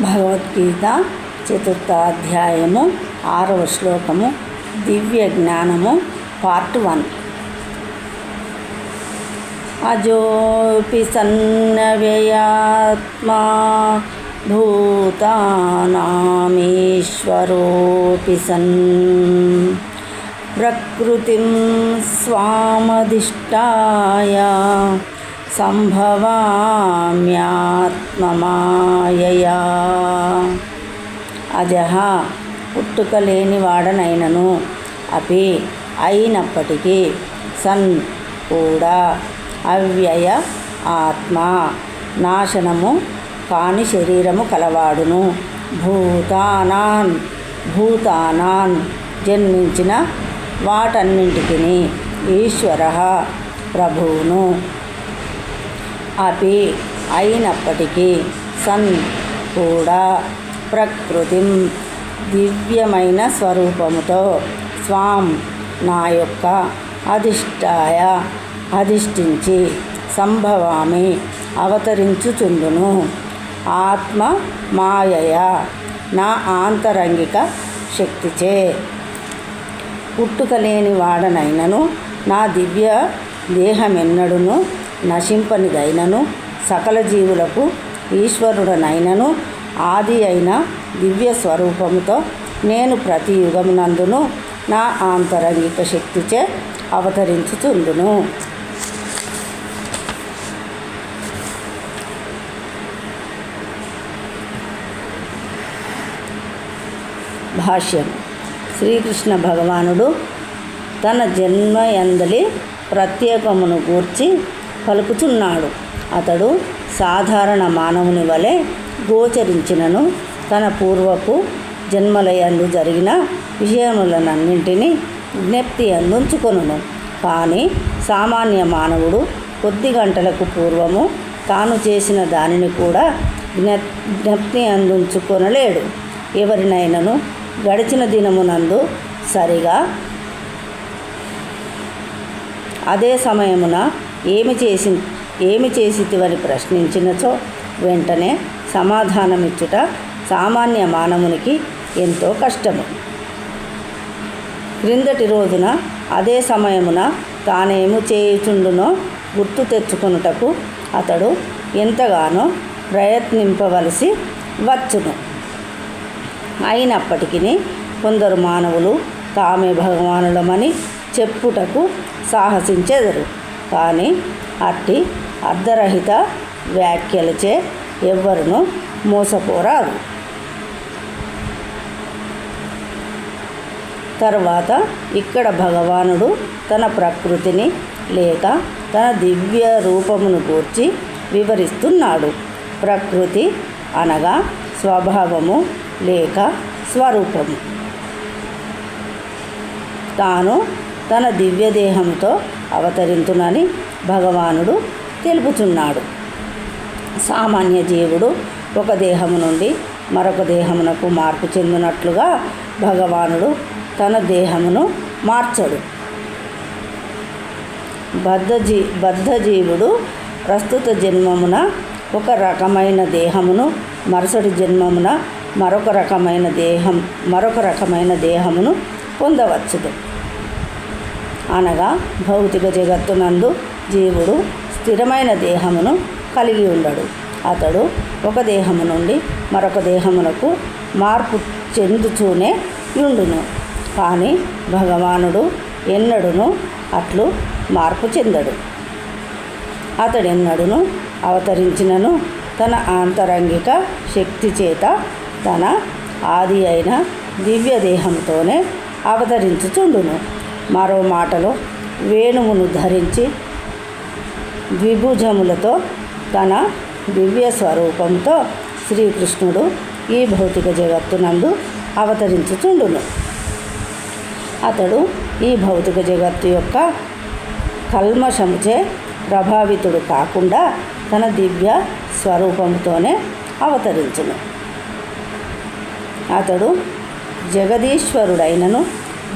భగవద్గీత 4వ అధ్యాయము 6వ శ్లోకము దివ్య జ్ఞానము పార్ట్ 1. అజోపి సన్నవ్యయాత్మా భూతానామీశ్వరోపి సన్ ప్రకృతిం స్వామధిష్టాయ సంభవామ్యాత్మమాయయా. అజహ పుట్టుకలేని వాడనైనను, అపి అయినప్పటికీ, సన్ కూడా, అవ్యయ ఆత్మ నాశనము కాని శరీరము కలవాడును, భూతానాన్ జన్మించిన వాటన్నింటికి ఈశ్వర ప్రభువును. అపి అయినప్పటికీ, సన్ కూడా, ప్రకృతిం దివ్యమైన స్వరూపముతో, స్వాం నా యొక్క అధిష్టాయ అధిష్ఠించి, సంభవామి అవతరించుచుండును, ఆత్మ మాయయ నా ఆంతరంగిక శక్తిచే. పుట్టుకలేని వాడనైనను, నా దివ్య దేహమెన్నడును నశింపనిదైనను, సకల జీవులకు ఈశ్వరుడనైనను, ఆది అయిన దివ్య స్వరూపముతో నేను ప్రతి యుగమునందును నా ఆంతరంగిక శక్తిచే అవతరించుచుందును. భాష్యం. శ్రీకృష్ణ భగవానుడు తన జన్మయందలి ప్రత్యేకమును గూర్చి పలుకుచున్నాడు. అతడు సాధారణ మానవుని వలె గోచరించినను, తన పూర్వపు జన్మలయందు జరిగిన విషయములనన్నింటినీ జ్ఞప్తి అందుంచుకొనును. కానీ సామాన్య మానవుడు కొద్ది గంటలకు పూర్వము తాను చేసిన దానిని కూడా జ్ఞప్తి అందుంచుకొనలేడు. ఎవరినైనను గడిచిన దినమునందు సరిగా అదే సమయమున ఏమి చేసితివని ప్రశ్నించినచో వెంటనే సమాధానమిచ్చుట సామాన్య మానవునికి ఎంతో కష్టము. క్రిందటి రోజున అదే సమయమున తానేమి చేయుచుండునో గుర్తు తెచ్చుకొనుటకు అతడు ఎంతగానో ప్రయత్నింపవలసి వచ్చును. అయినప్పటికీ కొందరు మానవులు తామే భగవానులమని చెప్పుటకు సాహసించెదరు. కానీ అట్టి అర్ధరహిత వ్యాఖ్యలచే ఎవ్వరును మోసపోరారు. తరువాత ఇక్కడ భగవానుడు తన ప్రకృతిని లేక తన దివ్య రూపమును గూర్చి వివరిస్తున్నాడు. ప్రకృతి అనగా స్వభావము లేక స్వరూపము. తాను తన దివ్యదేహంతో అవతరించునని భగవానుడు తెలుపుచున్నాడు. సామాన్య జీవుడు ఒక దేహము నుండి మరొక దేహమునకు మార్పు చెందినట్లుగా భగవానుడు తన దేహమును మార్చడు. బద్ధజీవుడు ప్రస్తుత జన్మమున ఒక రకమైన దేహమును, మరుసటి జన్మమున మరొక రకమైన దేహమును పొందవచ్చును. అనగా భౌతిక జగత్తునందు జీవుడు స్థిరమైన దేహమును కలిగి ఉండడు. అతడు ఒక దేహము నుండి మరొక దేహమునకు మార్పు చెందుతూనే ఉండును. కానీ భగవానుడు ఎన్నడూను అట్లు మార్పు చెందడు. అతడెన్నడూను అవతరించినను తన ఆంతరంగిక శక్తి చేత తన ఆది అయిన దివ్య దేహంతోనే అవతరించుచుండును. మరో మాటలో, వేణువును ధరించి ద్విభుజములతో తన దివ్య స్వరూపంతో శ్రీకృష్ణుడు ఈ భౌతిక జగత్తునందు అవతరించుచుండును. అతడు ఈ భౌతిక జగత్తు యొక్క కల్మషముచే ప్రభావితుడు కాకుండా తన దివ్య స్వరూపంతోనే అవతరించును. అతడు జగదీశ్వరుడైనను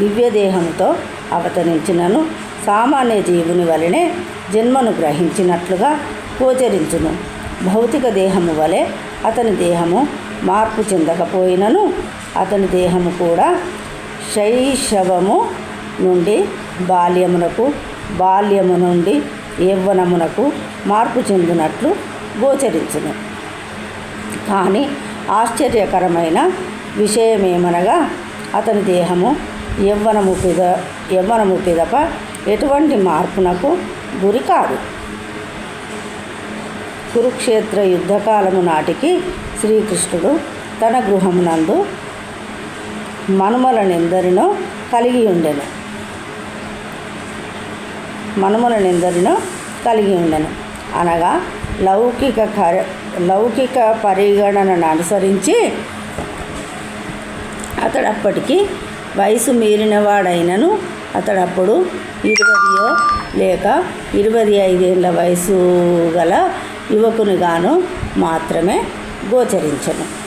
దివ్యదేహంతో అవతరించినను సామాన్య జీవుని వలనే జన్మను గ్రహించినట్లుగా గోచరించును. భౌతిక దేహము వలె అతని దేహము మార్పు చెందకపోయినను అతని దేహము కూడా శైశవము నుండి బాల్యము నుండి యవ్వనమునకు మార్పు చెందినట్లు గోచరించును. కానీ ఆశ్చర్యకరమైన విషయమేమనగా అతని దేహము యవ్వనము పిదప ఎటువంటి మార్పునకు గురి కాదు. కురుక్షేత్ర యుద్ధకాలము నాటికి శ్రీకృష్ణుడు తన గృహమునందు మనుమలనెందరినో కలిగి ఉండెను. అనగా లౌకిక పరిగణనను అనుసరించి అతడప్పటికి వయసు మీరినవాడైనను అతడప్పుడు 20 లేక 25 ఏళ్ళ వయసు గల యువకునిగాను మాత్రమే గోచరించెను.